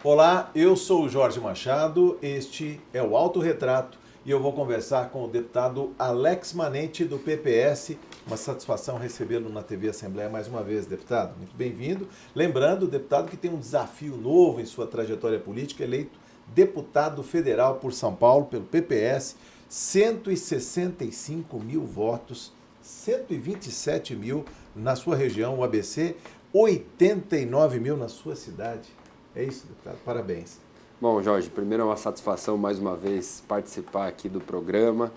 Olá, eu sou o Jorge Machado, este é o Autorretrato e eu vou conversar com o deputado Alex Manente do PPS. Uma satisfação recebê-lo na TV Assembleia mais uma vez, deputado. Muito bem-vindo. Lembrando, deputado, que tem um desafio novo em sua trajetória política, eleito deputado federal por São Paulo, pelo PPS, 165 mil votos, 127 mil na sua região, o ABC, 89 mil na sua cidade. É isso, deputado. Parabéns. Bom, Jorge, primeiro é uma satisfação mais uma vez participar aqui do programa,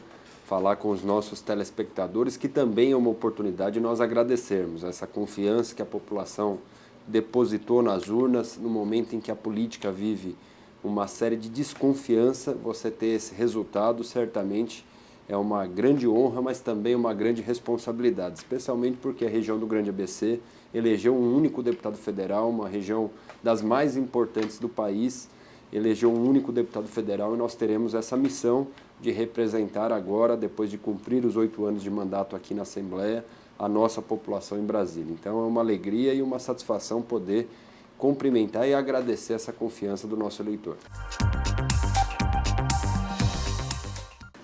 falar com os nossos telespectadores, que também é uma oportunidade de nós agradecermos essa confiança que a população depositou nas urnas no momento em que a política vive uma série de desconfiança. Você ter esse resultado certamente é uma grande honra, mas também uma grande responsabilidade, especialmente porque a região do Grande ABC elegeu um único deputado federal, uma região das mais importantes do país, elegeu um único deputado federal, e nós teremos essa missão de representar agora, depois de cumprir os 8 anos de mandato aqui na Assembleia, a nossa população em Brasília. Então é uma alegria e uma satisfação poder cumprimentar e agradecer essa confiança do nosso eleitor.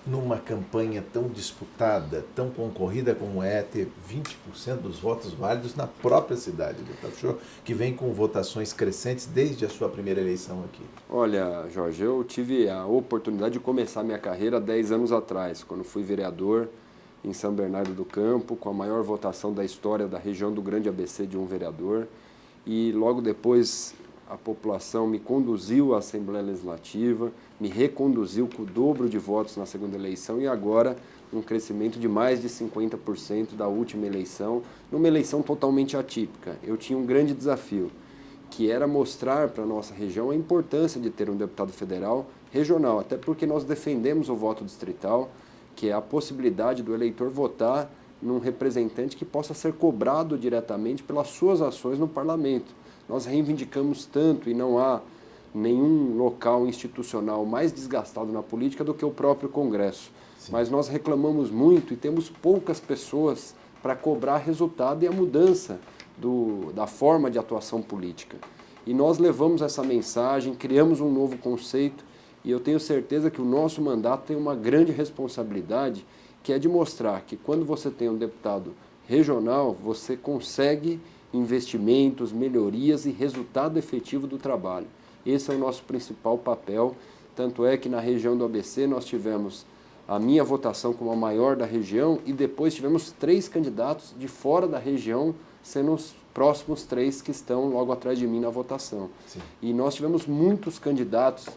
Numa campanha tão disputada, tão concorrida como é, ter 20% dos votos válidos na própria cidade, deputado, o senhor que vem com votações crescentes desde a sua primeira eleição aqui. Olha, Jorge, eu tive a oportunidade de começar minha carreira 10 anos atrás, quando fui vereador em São Bernardo do Campo, com a maior votação da história da região do Grande ABC de um vereador, e logo depois a população me conduziu à Assembleia Legislativa, me reconduziu com o dobro de votos na segunda eleição e agora um crescimento de mais de 50% da última eleição, numa eleição totalmente atípica. Eu tinha um grande desafio, que era mostrar para a nossa região a importância de ter um deputado federal regional, até porque nós defendemos o voto distrital, que é a possibilidade do eleitor votar num representante que possa ser cobrado diretamente pelas suas ações no parlamento. Nós reivindicamos tanto, e não há nenhum local institucional mais desgastado na política do que o próprio Congresso. Sim. Mas nós reclamamos muito e temos poucas pessoas para cobrar resultado e a mudança da forma de atuação política. E nós levamos essa mensagem, criamos um novo conceito, e eu tenho certeza que o nosso mandato tem uma grande responsabilidade, que é de mostrar que quando você tem um deputado regional, você consegue investimentos, melhorias e resultado efetivo do trabalho. Esse é o nosso principal papel, tanto é que na região do ABC nós tivemos a minha votação como a maior da região e depois tivemos 3 candidatos de fora da região, sendo os próximos 3 que estão logo atrás de mim na votação. Sim. E nós tivemos muitos candidatos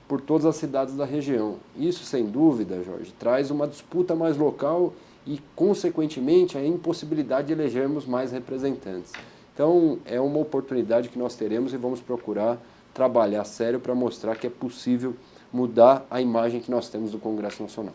por todas as cidades da região. Isso, sem dúvida, Jorge, traz uma disputa mais local e, consequentemente, a impossibilidade de elegermos mais representantes. Então, é uma oportunidade que nós teremos e vamos procurar trabalhar sério para mostrar que é possível mudar a imagem que nós temos do Congresso Nacional.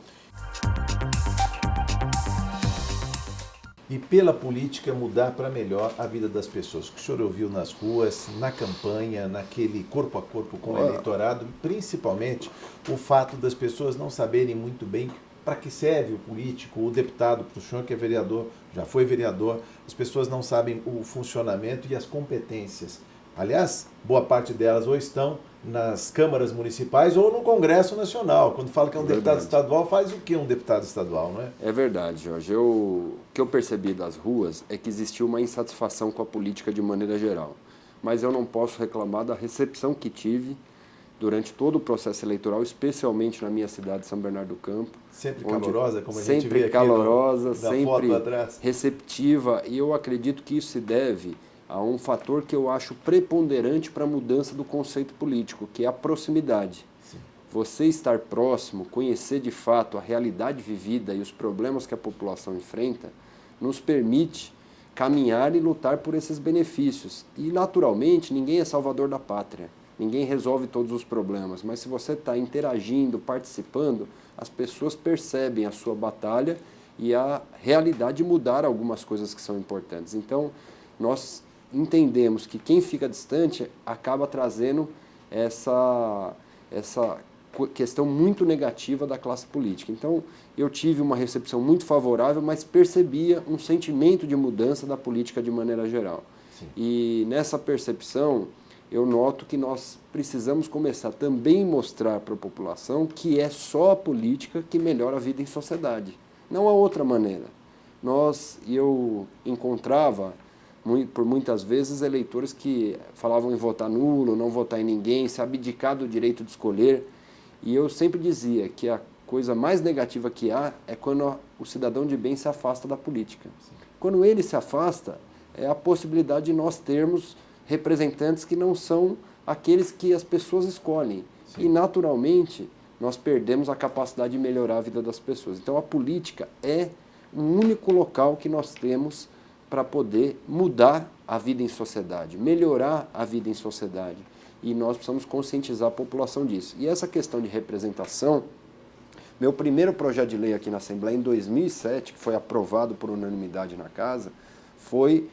E pela política mudar para melhor a vida das pessoas. O que o senhor ouviu nas ruas, na campanha, naquele corpo a corpo com o eleitorado, principalmente o fato das pessoas não saberem muito bem para que serve o político, o deputado, para o senhor que é vereador, já foi vereador, as pessoas não sabem o funcionamento e as competências. Aliás, boa parte delas ou estão nas câmaras municipais ou no Congresso Nacional. Quando fala que é um deputado estadual, faz o que um deputado estadual, não é? É verdade, Jorge. O que eu percebi das ruas é que existiu uma insatisfação com a política de maneira geral. Mas eu não posso reclamar da recepção que tive durante todo o processo eleitoral, especialmente na minha cidade, São Bernardo do Campo. Sempre calorosa, como a gente vê sempre aqui calorosa, sempre foto atrás. Receptiva, e eu acredito que isso se deve a um fator que eu acho preponderante para a mudança do conceito político, que é a proximidade. Sim. Você estar próximo, conhecer de fato a realidade vivida e os problemas que a população enfrenta, nos permite caminhar e lutar por esses benefícios. E, naturalmente, ninguém é salvador da pátria. Ninguém resolve todos os problemas, mas se você está interagindo, participando, as pessoas percebem a sua batalha e a realidade de mudar algumas coisas que são importantes. Então, nós entendemos que quem fica distante acaba trazendo essa questão muito negativa da classe política. Então, eu tive uma recepção muito favorável, mas percebia um sentimento de mudança da política de maneira geral. Sim. E nessa percepção, eu noto que nós precisamos começar também a mostrar para a população que é só a política que melhora a vida em sociedade. Não há outra maneira. Eu encontrava, por muitas vezes, eleitores que falavam em votar nulo, não votar em ninguém, se abdicar do direito de escolher. E eu sempre dizia que a coisa mais negativa que há é quando o cidadão de bem se afasta da política. Sim. Quando ele se afasta, é a possibilidade de nós termos representantes que não são aqueles que as pessoas escolhem. Sim. E, naturalmente, nós perdemos a capacidade de melhorar a vida das pessoas. Então, a política é o único local que nós temos para poder mudar a vida em sociedade, melhorar a vida em sociedade. E nós precisamos conscientizar a população disso. E essa questão de representação, meu primeiro projeto de lei aqui na Assembleia, em 2007, que foi aprovado por unanimidade na Casa, foi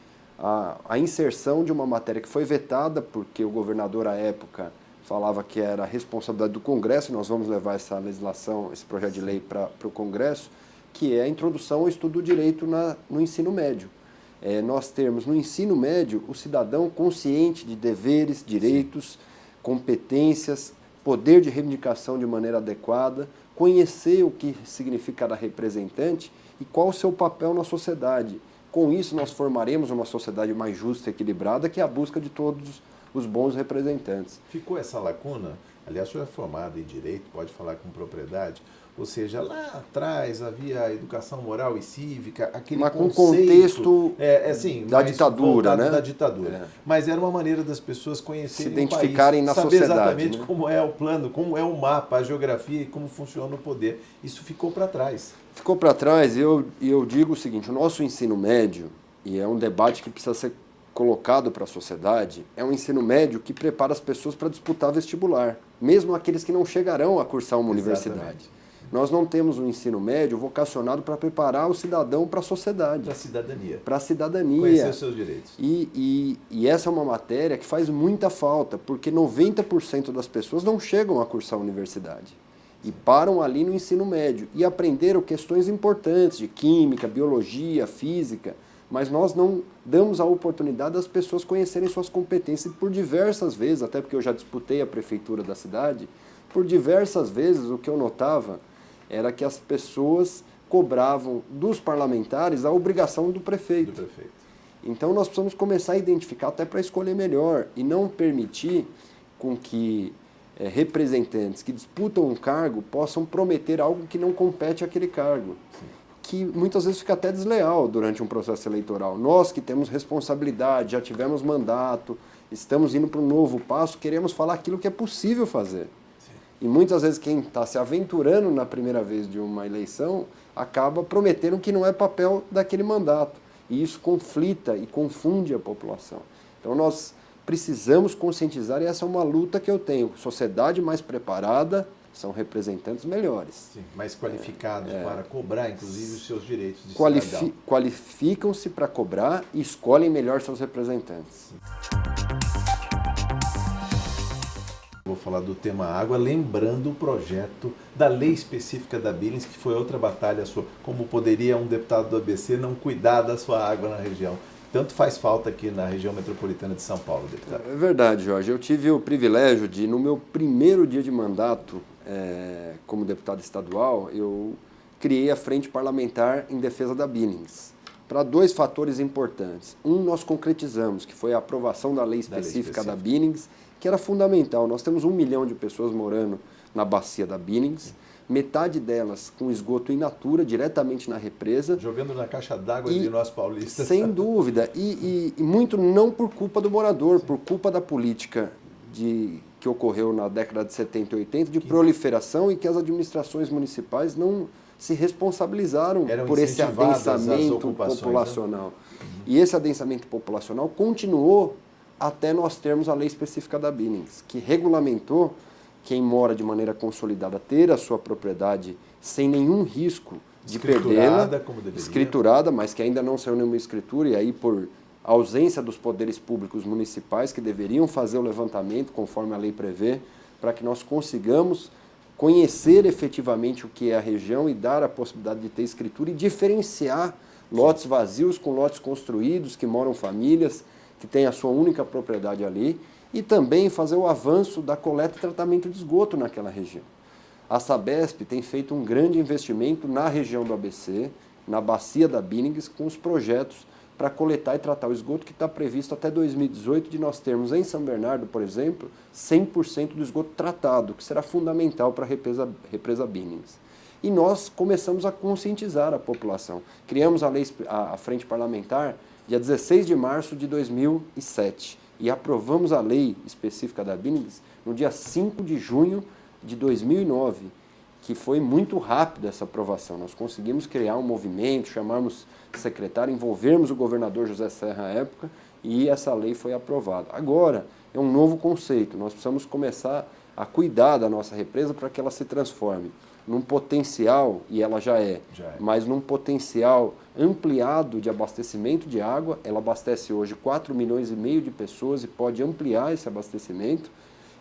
a inserção de uma matéria que foi vetada, porque o governador, à época, falava que era responsabilidade do Congresso, e nós vamos levar essa legislação, esse projeto de lei para o Congresso, que é a introdução ao estudo do direito no ensino médio. Nós termos no ensino médio o cidadão consciente de deveres, direitos, competências, poder de reivindicação de maneira adequada, conhecer o que significa cada representante e qual o seu papel na sociedade. Com isso, nós formaremos uma sociedade mais justa e equilibrada, que é a busca de todos os bons representantes. Ficou essa lacuna? Aliás, o senhor é formado em Direito, pode falar com propriedade. Ou seja, lá atrás havia a educação moral e cívica, aquele mas com conceito, assim, da ditadura, né? Da ditadura. Mas era uma maneira das pessoas conhecerem se identificarem o país, na saber sociedade, exatamente, né? Como é o plano, como é o mapa, a geografia e como funciona o poder. Isso ficou para trás. Ficou para trás e eu digo o seguinte, o nosso ensino médio, e é um debate que precisa ser colocado para a sociedade, é um ensino médio que prepara as pessoas para disputar vestibular, mesmo aqueles que não chegarão a cursar uma universidade. Nós não temos um ensino médio vocacionado para preparar o cidadão para a sociedade. Para a cidadania. Para a cidadania. Conhecer os seus direitos. E essa é uma matéria que faz muita falta, porque 90% das pessoas não chegam a cursar a universidade. E param ali no ensino médio e aprenderam questões importantes de química, biologia, física, mas nós não damos a oportunidade das pessoas conhecerem suas competências. E por diversas vezes, até porque eu já disputei a prefeitura da cidade, por diversas vezes o que eu notava era que as pessoas cobravam dos parlamentares a obrigação do prefeito. Então nós precisamos começar a identificar até para escolher melhor e não permitir com que representantes que disputam um cargo possam prometer algo que não compete àquele cargo. Sim. Que muitas vezes fica até desleal durante um processo eleitoral. Nós que temos responsabilidade, já tivemos mandato, estamos indo para um novo passo, queremos falar aquilo que é possível fazer. E muitas vezes quem está se aventurando na primeira vez de uma eleição acaba prometendo que não é papel daquele mandato. E isso conflita e confunde a população. Então nós precisamos conscientizar, e essa é uma luta que eu tenho. Sociedade mais preparada são representantes melhores. Sim, mais qualificados para cobrar, inclusive, os seus direitos de cidadão. Qualificam-se para cobrar e escolhem melhor seus representantes. Vou falar do tema água, lembrando o projeto da lei específica da Billings, que foi outra batalha sua. Como poderia um deputado do ABC não cuidar da sua água na região? Tanto faz falta aqui na região metropolitana de São Paulo, deputado. É verdade, Jorge. Eu tive o privilégio de, no meu primeiro dia de mandato como deputado estadual, eu criei a Frente Parlamentar em Defesa da Billings, para dois fatores importantes. Um, nós concretizamos, que foi a aprovação da lei específica da Billings, que era fundamental. Nós temos 1 milhão de pessoas morando na bacia da Billings, metade delas com esgoto in natura, diretamente na represa. Jogando na caixa d'água de nós paulistas. Sem dúvida. E muito não por culpa do morador, por culpa da política que ocorreu na década de 70 e 80, de proliferação, e que as administrações municipais não se responsabilizaram por esse adensamento populacional. Né? E esse adensamento populacional continuou até nós termos a lei específica da Billings, que regulamentou quem mora de maneira consolidada ter a sua propriedade sem nenhum risco de perdê-la, escriturada, mas que ainda não saiu nenhuma escritura, e aí por ausência dos poderes públicos municipais que deveriam fazer o levantamento conforme a lei prevê, para que nós consigamos conhecer efetivamente o que é a região e dar a possibilidade de ter escritura e diferenciar lotes vazios com lotes construídos, que moram famílias, que têm a sua única propriedade ali, e também fazer o avanço da coleta e tratamento de esgoto naquela região. A Sabesp tem feito um grande investimento na região do ABC, na bacia da Binnings, com os projetos para coletar e tratar o esgoto que está previsto até 2018, de nós termos em São Bernardo, por exemplo, 100% do esgoto tratado, que será fundamental para a represa Binnings. E nós começamos a conscientizar a população. Criamos a Frente Parlamentar dia 16 de março de 2007 e aprovamos a lei específica da Binnings no dia 5 de junho de 2009, que foi muito rápida essa aprovação. Nós conseguimos criar um movimento, chamarmos secretário, envolvermos o governador José Serra à época e essa lei foi aprovada. Agora é um novo conceito, nós precisamos começar a cuidar da nossa represa para que ela se transforme num potencial, e ela já é, mas num potencial ampliado de abastecimento de água. Ela abastece hoje 4,5 milhões de pessoas e pode ampliar esse abastecimento,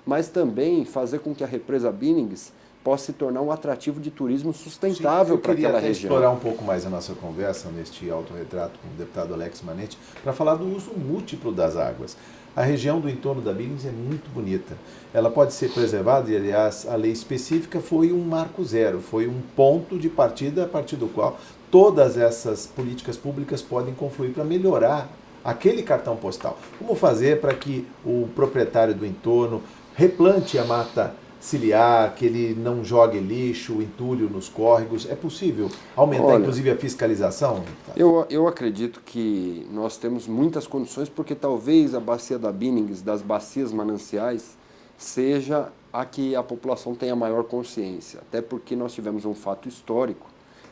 mas também fazer com que a represa Binnings possa se tornar um atrativo de turismo sustentável para aquela região. Eu queria explorar um pouco mais a nossa conversa neste autorretrato com o deputado Alex Manente para falar do uso múltiplo das águas. A região do entorno da Binnings é muito bonita. Ela pode ser preservada e, aliás, a lei específica foi um marco zero, foi um ponto de partida a partir do qual todas essas políticas públicas podem confluir para melhorar aquele cartão postal. Como fazer para que o proprietário do entorno replante a mata ciliar, que ele não jogue lixo, entulho nos córregos? É possível aumentar, inclusive, a fiscalização? Eu acredito que nós temos muitas condições, porque talvez a bacia da Binnings, das bacias mananciais, seja a que a população tenha maior consciência. Até porque nós tivemos um fato histórico,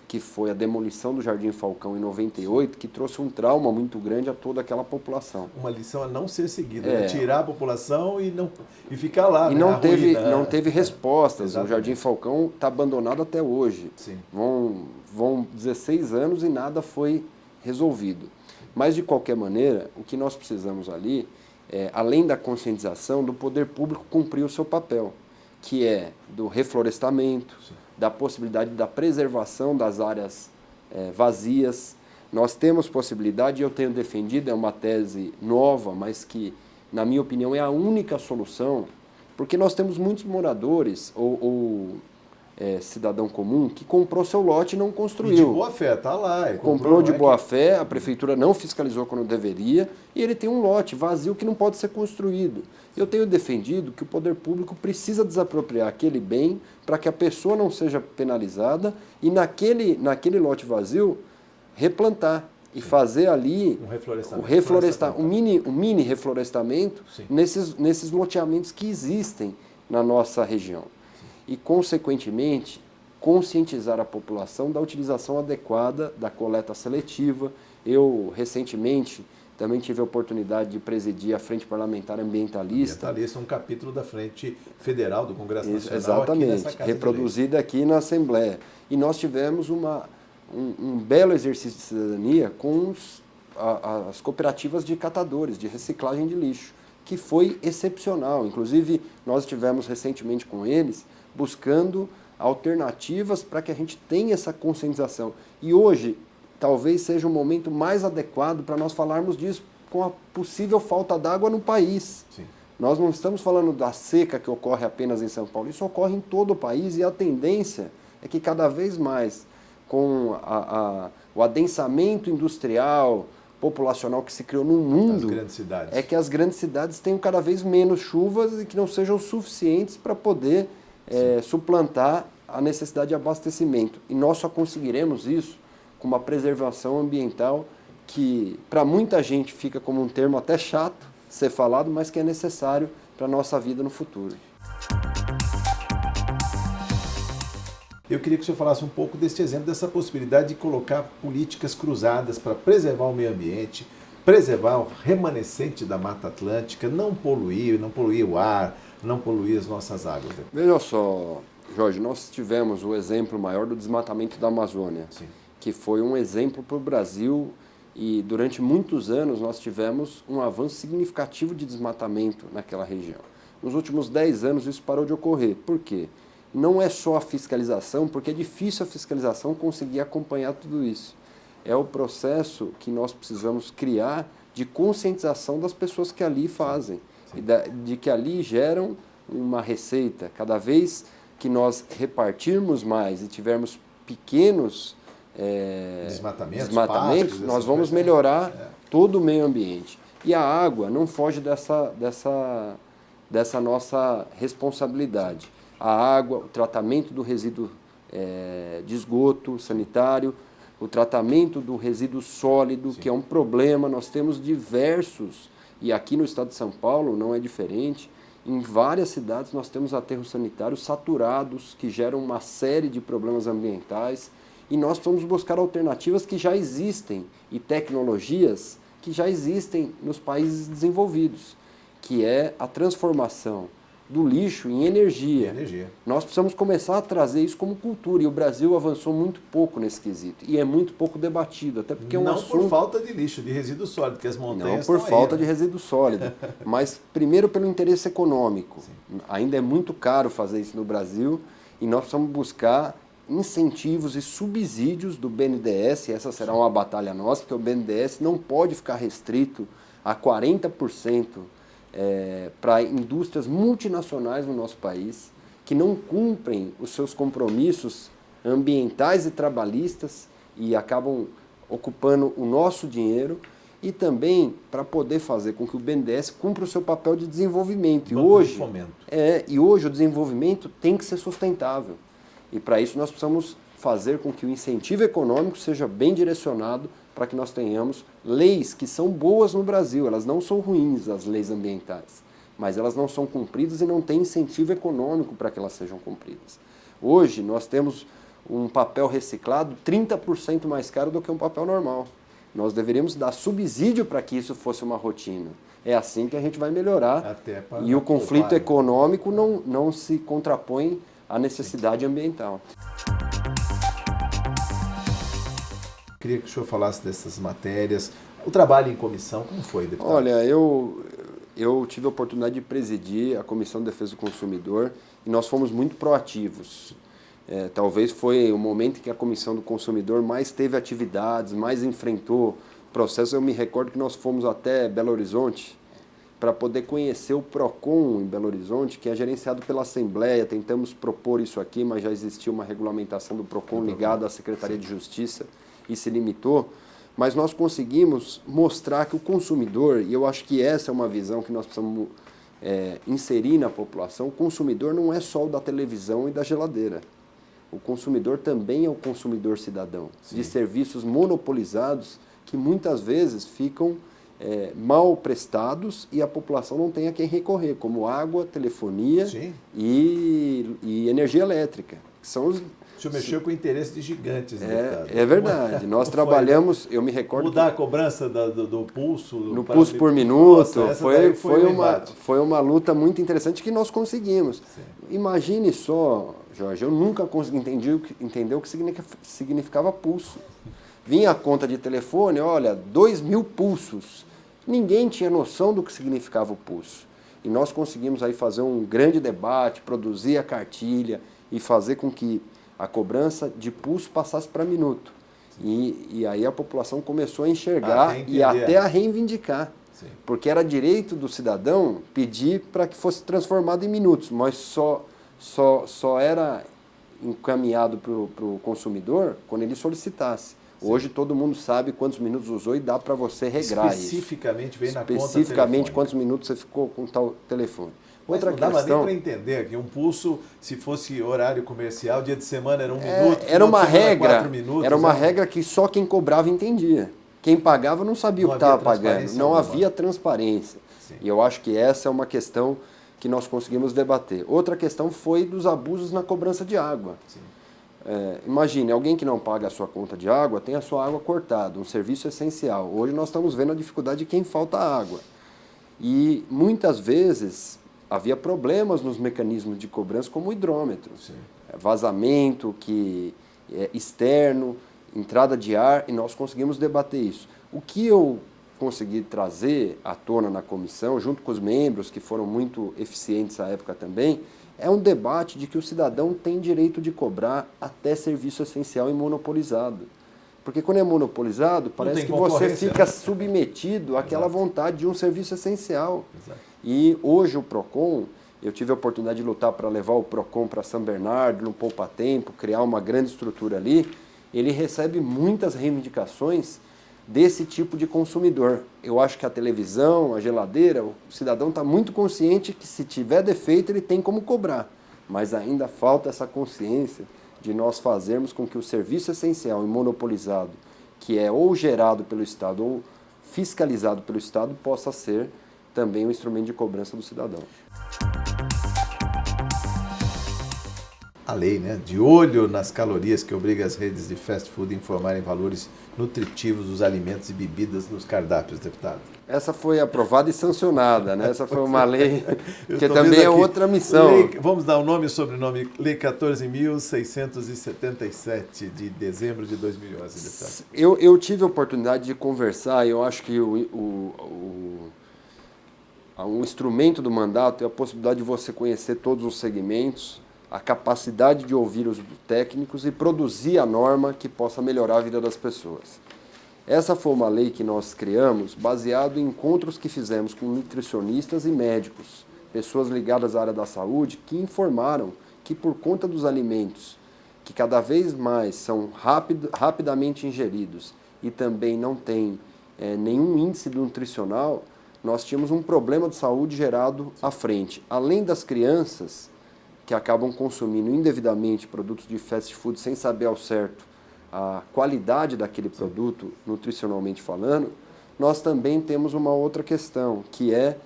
que foi a demolição do Jardim Falcão em 98, que trouxe um trauma muito grande a toda aquela população. Uma lição a não ser seguida, né? Tirar a população e ficar lá. E né? não teve respostas. O Jardim Falcão está abandonado até hoje. Sim. Vão 16 anos e nada foi resolvido. Mas, de qualquer maneira, o que nós precisamos ali é, além da conscientização, do poder público cumprir o seu papel, que é do reflorestamento, sim, da possibilidade da preservação das áreas vazias. Nós temos possibilidade, e eu tenho defendido, é uma tese nova, mas que, na minha opinião, é a única solução, porque nós temos muitos moradores ou cidadão comum que comprou seu lote e não construiu. E de boa fé, está lá. Comprou de boa fé, a prefeitura não fiscalizou quando deveria, e ele tem um lote vazio que não pode ser construído. Eu tenho defendido que o poder público precisa desapropriar aquele bem para que a pessoa não seja penalizada e naquele lote vazio replantar e fazer ali um mini reflorestamento nesses loteamentos que existem na nossa região. E, consequentemente, conscientizar a população da utilização adequada da coleta seletiva. Eu, recentemente, também tive a oportunidade de presidir a Frente Parlamentar Ambientalista. Ambientalista é um capítulo da Frente Federal do Congresso Nacional. Exatamente, aqui reproduzida aqui na Assembleia. E nós tivemos um belo exercício de cidadania com as cooperativas de catadores, de reciclagem de lixo, que foi excepcional. Inclusive, nós estivemos recentemente com eles buscando alternativas para que a gente tenha essa conscientização. E hoje, talvez seja o momento mais adequado para nós falarmos disso, com a possível falta d'água no país. Sim. Nós não estamos falando da seca que ocorre apenas em São Paulo, isso ocorre em todo o país, e a tendência é que cada vez mais, com o adensamento industrial, populacional que se criou no mundo, é que as grandes cidades tenham cada vez menos chuvas e que não sejam suficientes para poder suplantar a necessidade de abastecimento. E nós só conseguiremos isso com uma preservação ambiental que, para muita gente, fica como um termo até chato de ser falado, mas que é necessário para a nossa vida no futuro. Eu queria que o senhor falasse um pouco deste exemplo, dessa possibilidade de colocar políticas cruzadas para preservar o meio ambiente, preservar o remanescente da Mata Atlântica, não poluir o ar, não poluir as nossas águas. Veja só, Jorge, nós tivemos o exemplo maior do desmatamento da Amazônia, sim, que foi um exemplo para o Brasil, e durante muitos anos nós tivemos um avanço significativo de desmatamento naquela região. Nos últimos 10 anos isso parou de ocorrer. Por quê? Não é só a fiscalização, porque é difícil a fiscalização conseguir acompanhar tudo isso. É o processo que nós precisamos criar de conscientização das pessoas que ali fazem. de que ali geram uma receita. Cada vez que nós repartirmos mais e tivermos pequenos desmatamentos, pastos, nós vamos melhorar todo o meio ambiente. E a água não foge dessa nossa responsabilidade. A água, o tratamento do resíduo de esgoto sanitário, o tratamento do resíduo sólido, que é um problema. Nós temos diversos, e aqui no estado de São Paulo não é diferente, em várias cidades nós temos aterros sanitários saturados, que geram uma série de problemas ambientais, e nós precisamos buscar alternativas que já existem e tecnologias que já existem nos países desenvolvidos, que é a transformação do lixo em energia. Nós precisamos começar a trazer isso como cultura, e o Brasil avançou muito pouco nesse quesito, e é muito pouco debatido, até porque é um assunto... Não por falta de lixo, de resíduo sólido, porque as montanhas não por falta de resíduo sólido, mas primeiro pelo interesse econômico. Sim. Ainda é muito caro fazer isso no Brasil, e nós precisamos buscar incentivos e subsídios do BNDES, e essa será uma batalha nossa, porque o BNDES não pode ficar restrito a 40% para indústrias multinacionais no nosso país, que não cumprem os seus compromissos ambientais e trabalhistas e acabam ocupando o nosso dinheiro, e também para poder fazer com que o BNDES cumpra o seu papel de desenvolvimento. E hoje o desenvolvimento tem que ser sustentável. E para isso nós precisamos fazer com que o incentivo econômico seja bem direcionado para que nós tenhamos leis que são boas no Brasil. Elas não são ruins, as leis ambientais, mas elas não são cumpridas e não tem incentivo econômico para que elas sejam cumpridas. Hoje nós temos um papel reciclado 30% mais caro do que um papel normal. Nós deveríamos dar subsídio para que isso fosse uma rotina. É assim que a gente vai melhorar, e o conflito econômico não se contrapõe à necessidade ambiental. Queria que o senhor falasse dessas matérias. O trabalho em comissão, como foi, deputado? Olha, eu tive a oportunidade de presidir a Comissão de Defesa do Consumidor, e nós fomos muito proativos. Talvez foi o momento em que a Comissão do Consumidor mais teve atividades, mais enfrentou processos. Eu me recordo que nós fomos até Belo Horizonte para poder conhecer o PROCON em Belo Horizonte, que é gerenciado pela Assembleia. Tentamos propor isso aqui, mas já existia uma regulamentação do PROCON ligada à Secretaria de Justiça, e se limitou, mas nós conseguimos mostrar que o consumidor, e eu acho que essa é uma visão que nós precisamos inserir na população, o consumidor não é só o da televisão e da geladeira. O consumidor também é o consumidor cidadão, de serviços monopolizados que muitas vezes ficam mal prestados e a população não tem a quem recorrer, como água, telefonia e energia elétrica, que são os... O senhor mexeu com o interesse de gigantes, É verdade. Nós trabalhamos, eu me recordo... Mudar a cobrança do pulso... No pulso por minuto. Foi uma luta muito interessante que nós conseguimos. Sim. Imagine só, Jorge, eu nunca consegui entender o que significava pulso. Vinha a conta de telefone, olha, 2.000 pulsos. Ninguém tinha noção do que significava o pulso. E nós conseguimos aí fazer um grande debate, produzir a cartilha e fazer com que a cobrança de pulso passasse para minuto. E aí a população começou a enxergar e até a reivindicar. Sim. Porque era direito do cidadão pedir para que fosse transformado em minutos, mas só era encaminhado para o consumidor quando ele solicitasse. Sim. Hoje todo mundo sabe quantos minutos usou e dá para você regrar Especificamente isso. Vem na conta Especificamente quantos minutos você ficou com tal telefone. Mas não dava nem para entender que um pulso, se fosse horário comercial, dia de semana era 1 minuto, era uma regra, 4 minutos. Era uma regra que só quem cobrava entendia. Quem pagava não sabia o que estava pagando, não havia transparência. Sim. E eu acho que essa é uma questão que nós conseguimos debater. Outra questão foi dos abusos na cobrança de água. Imagine, alguém que não paga a sua conta de água tem a sua água cortada, um serviço essencial. Hoje nós estamos vendo a dificuldade de quem falta água. E muitas vezes havia problemas nos mecanismos de cobrança, como o hidrômetro. Vazamento externo, entrada de ar, e nós conseguimos debater isso. O que eu consegui trazer à tona na comissão, junto com os membros, que foram muito eficientes à época também, é um debate de que o cidadão tem direito de cobrar até serviço essencial e monopolizado. Porque quando é monopolizado, parece que você fica submetido àquela vontade de um serviço essencial. Exato. E hoje o PROCON, eu tive a oportunidade de lutar para levar o PROCON para São Bernardo, no Poupa Tempo, criar uma grande estrutura ali, ele recebe muitas reivindicações desse tipo de consumidor. Eu acho que a televisão, a geladeira, o cidadão está muito consciente que se tiver defeito ele tem como cobrar, mas ainda falta essa consciência de nós fazermos com que o serviço essencial e monopolizado, que é ou gerado pelo Estado ou fiscalizado pelo Estado, possa ser também um instrumento de cobrança do cidadão. A lei, né, de olho nas calorias que obriga as redes de fast food a informarem valores nutritivos dos alimentos e bebidas nos cardápios, deputado. Essa foi aprovada e sancionada, né? Essa foi uma lei que também é outra missão. Lei, vamos dar o nome e sobrenome, Lei 14.677, de dezembro de 2011, deputado. Eu tive a oportunidade de conversar, eu acho que um instrumento do mandato é a possibilidade de você conhecer todos os segmentos, a capacidade de ouvir os técnicos e produzir a norma que possa melhorar a vida das pessoas. Essa foi uma lei que nós criamos baseado em encontros que fizemos com nutricionistas e médicos, pessoas ligadas à área da saúde, que informaram que por conta dos alimentos que cada vez mais são rapidamente ingeridos e também não têm nenhum índice nutricional, nós tínhamos um problema de saúde gerado à frente. Além das crianças que acabam consumindo indevidamente produtos de fast food sem saber ao certo a qualidade daquele produto, nutricionalmente falando, nós também temos uma outra questão, que é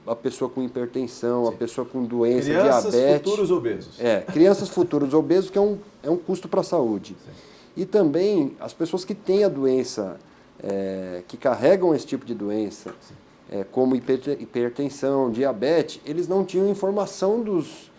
a pessoa com hipertensão, Sim. a pessoa com doença, crianças diabetes. Futuros obesos. Crianças futuros obesos, que é um custo para a saúde. Sim. E também as pessoas que têm a doença, que carregam esse tipo de doença, como hipertensão, diabetes, eles não tinham informação dos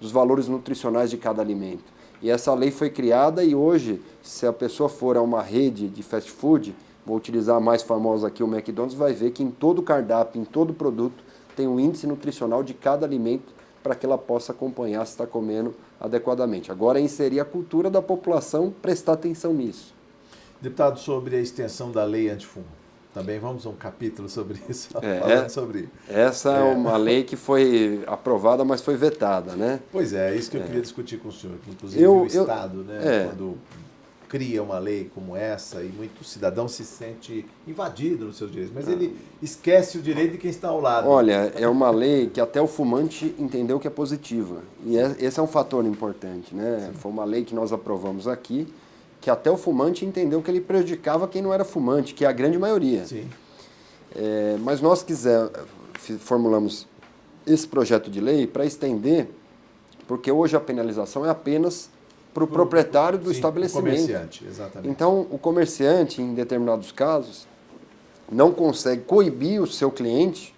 valores nutricionais de cada alimento. E essa lei foi criada e hoje, se a pessoa for a uma rede de fast food, vou utilizar a mais famosa aqui, o McDonald's, vai ver que em todo cardápio, em todo produto, tem um índice nutricional de cada alimento para que ela possa acompanhar se está comendo adequadamente. Agora é inserir a cultura da população, prestar atenção nisso. Deputado, sobre a extensão da lei antifumo. Também vamos a um capítulo sobre isso, falando sobre isso. Essa é uma lei que foi aprovada, mas foi vetada, né? Pois é isso que eu queria discutir com o senhor, que inclusive o Estado, quando cria uma lei como essa, e muito cidadão se sente invadido nos seus direitos, mas ele esquece o direito de quem está ao lado. Olha, é uma lei que até o fumante entendeu que é positiva, e esse é um fator importante, né? Sim. Foi uma lei que nós aprovamos aqui, que até o fumante entendeu que ele prejudicava quem não era fumante, que é a grande maioria. Sim. Mas nós formulamos esse projeto de lei para estender, porque hoje a penalização é apenas para o proprietário do estabelecimento. O comerciante, exatamente. Então, o comerciante, em determinados casos, não consegue coibir o seu cliente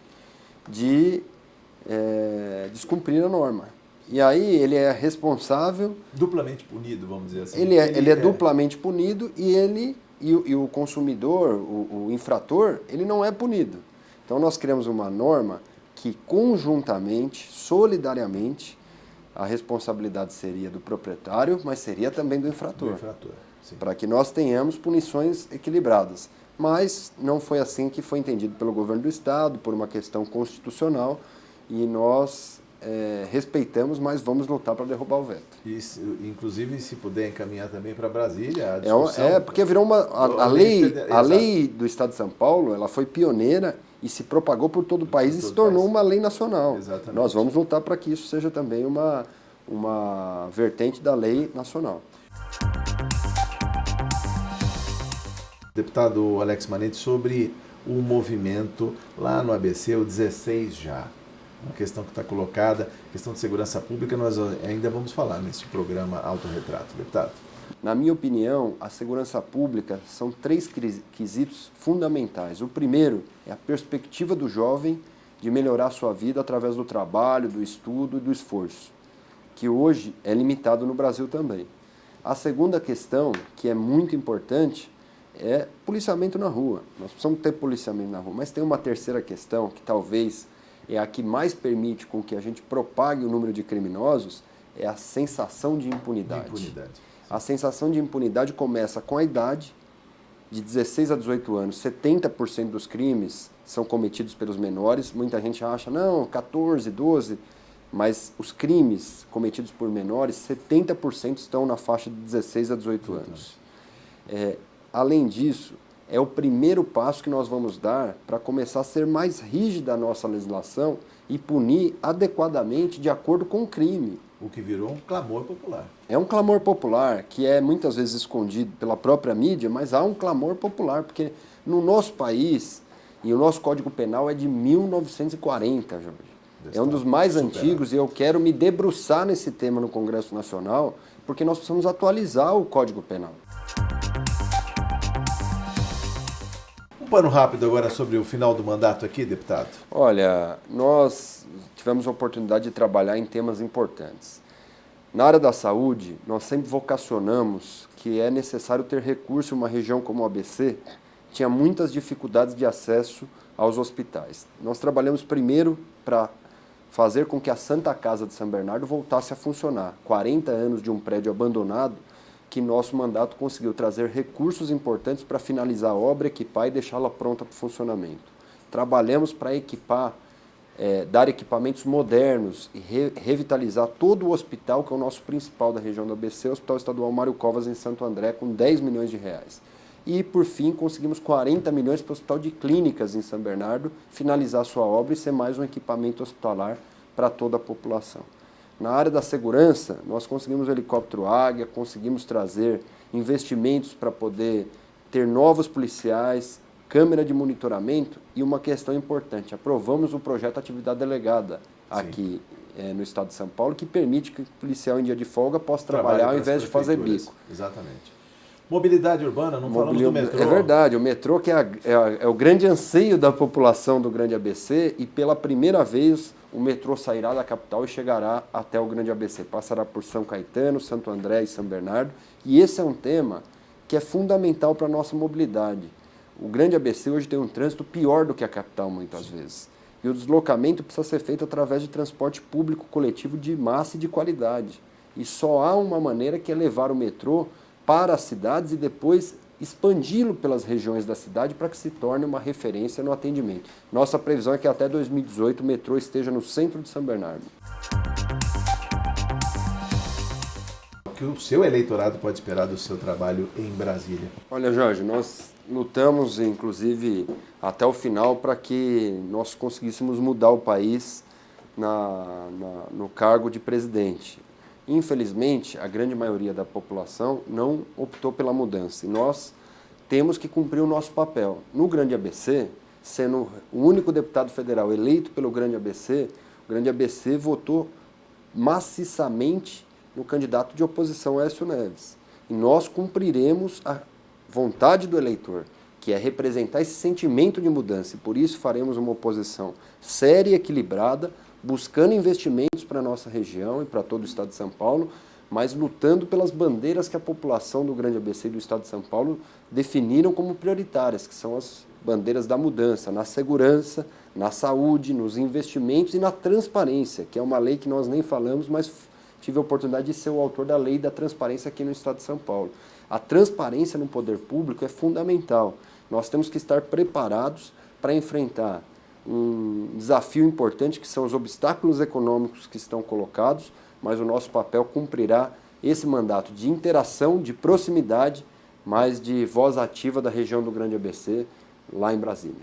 de descumprir a norma. E aí ele é responsável... Duplamente punido, vamos dizer assim. Ele é duplamente punido e o consumidor, o infrator, ele não é punido. Então nós criamos uma norma que conjuntamente, solidariamente, a responsabilidade seria do proprietário, mas seria também do infrator. Para que nós tenhamos punições equilibradas. Mas não foi assim que foi entendido pelo governo do Estado, por uma questão constitucional, e nós... respeitamos, mas vamos lutar para derrubar o veto. Inclusive, se puder encaminhar também para Brasília a discussão. Porque virou a lei do Estado de São Paulo, ela foi pioneira e se propagou por todo o país e se tornou uma lei nacional. Exatamente. Nós vamos lutar para que isso seja também uma vertente da lei nacional. Deputado Alex Manente, sobre o movimento lá no ABC, o 16 Já. Uma questão que está colocada, questão de segurança pública, nós ainda vamos falar nesse programa Autorretrato. Deputado. Na minha opinião, a segurança pública são 3 quesitos fundamentais. O primeiro é a perspectiva do jovem de melhorar a sua vida através do trabalho, do estudo e do esforço, que hoje é limitado no Brasil também. A segunda questão, que é muito importante, é policiamento na rua. Nós precisamos ter policiamento na rua, mas tem uma terceira questão que talvez é a que mais permite com que a gente propague o número de criminosos, é a sensação de impunidade. A sensação de impunidade começa com a idade, de 16 a 18 anos. 70% dos crimes são cometidos pelos menores. Muita gente acha, não, 14, 12, mas os crimes cometidos por menores, 70% estão na faixa de 16 a 18 anos. Além disso, é o primeiro passo que nós vamos dar para começar a ser mais rígida a nossa legislação e punir adequadamente de acordo com o crime. O que virou um clamor popular. É um clamor popular que é muitas vezes escondido pela própria mídia, mas há um clamor popular, porque no nosso país, e o nosso Código Penal é de 1940, Jorge. É um dos mais antigos e eu quero me debruçar nesse tema no Congresso Nacional, porque nós precisamos atualizar o Código Penal. Um pano rápido agora sobre o final do mandato aqui, deputado. Olha, nós tivemos a oportunidade de trabalhar em temas importantes. Na área da saúde, nós sempre vocacionamos que é necessário ter recurso em uma região como o ABC, tinha muitas dificuldades de acesso aos hospitais. Nós trabalhamos primeiro para fazer com que a Santa Casa de São Bernardo voltasse a funcionar. 40 anos de um prédio abandonado, que nosso mandato conseguiu trazer recursos importantes para finalizar a obra, equipar e deixá-la pronta para o funcionamento. Trabalhamos para equipar, dar equipamentos modernos e revitalizar todo o hospital, que é o nosso principal da região do ABC, o Hospital Estadual Mário Covas, em Santo André, com 10 milhões de reais. E, por fim, conseguimos 40 milhões para o Hospital de Clínicas em São Bernardo, finalizar sua obra e ser mais um equipamento hospitalar para toda a população. Na área da segurança, nós conseguimos o helicóptero Águia, conseguimos trazer investimentos para poder ter novos policiais, câmera de monitoramento e uma questão importante, aprovamos o projeto Atividade Delegada aqui no estado de São Paulo, que permite que o policial em dia de folga possa trabalhar ao invés de fazer bico. Exatamente. Mobilidade urbana, não falamos do metrô. É verdade, o metrô que é o grande anseio da população do Grande ABC e pela primeira vez o metrô sairá da capital e chegará até o Grande ABC. Passará por São Caetano, Santo André e São Bernardo. E esse é um tema que é fundamental para a nossa mobilidade. O Grande ABC hoje tem um trânsito pior do que a capital muitas vezes. E o deslocamento precisa ser feito através de transporte público coletivo de massa e de qualidade. E só há uma maneira, que é levar o metrô para as cidades e depois expandi-lo pelas regiões da cidade para que se torne uma referência no atendimento. Nossa previsão é que até 2018 o metrô esteja no centro de São Bernardo. O que o seu eleitorado pode esperar do seu trabalho em Brasília? Olha, Jorge, nós lutamos, inclusive, até o final para que nós conseguíssemos mudar o país no cargo de presidente. Infelizmente, a grande maioria da população não optou pela mudança e nós temos que cumprir o nosso papel. No Grande ABC, sendo o único deputado federal eleito pelo Grande ABC, o Grande ABC votou maciçamente no candidato de oposição, Aécio Neves. E nós cumpriremos a vontade do eleitor, que é representar esse sentimento de mudança. E por isso faremos uma oposição séria e equilibrada, buscando investimentos para a nossa região e para todo o estado de São Paulo, mas lutando pelas bandeiras que a população do Grande ABC e do estado de São Paulo definiram como prioritárias, que são as bandeiras da mudança, na segurança, na saúde, nos investimentos e na transparência, que é uma lei que nós nem falamos, mas tive a oportunidade de ser o autor da lei da transparência aqui no estado de São Paulo. A transparência no poder público é fundamental. Nós temos que estar preparados para enfrentar um desafio importante, que são os obstáculos econômicos que estão colocados, mas o nosso papel cumprirá esse mandato de interação, de proximidade, mas de voz ativa da região do Grande ABC, lá em Brasília.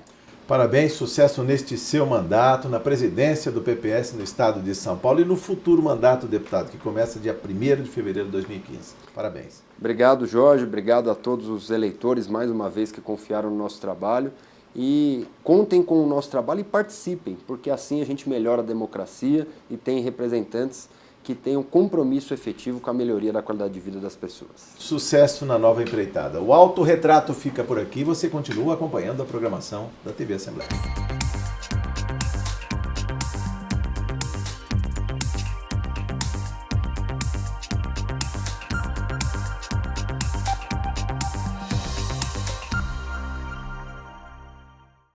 Parabéns, sucesso neste seu mandato, na presidência do PPS no estado de São Paulo e no futuro mandato, deputado, que começa dia 1º de fevereiro de 2015. Parabéns. Obrigado, Jorge, obrigado a todos os eleitores, mais uma vez, que confiaram no nosso trabalho. E contem com o nosso trabalho e participem, porque assim a gente melhora a democracia e tem representantes que tenham compromisso efetivo com a melhoria da qualidade de vida das pessoas. Sucesso na nova empreitada. O Autorretrato fica por aqui, você continua acompanhando a programação da TV Assembleia.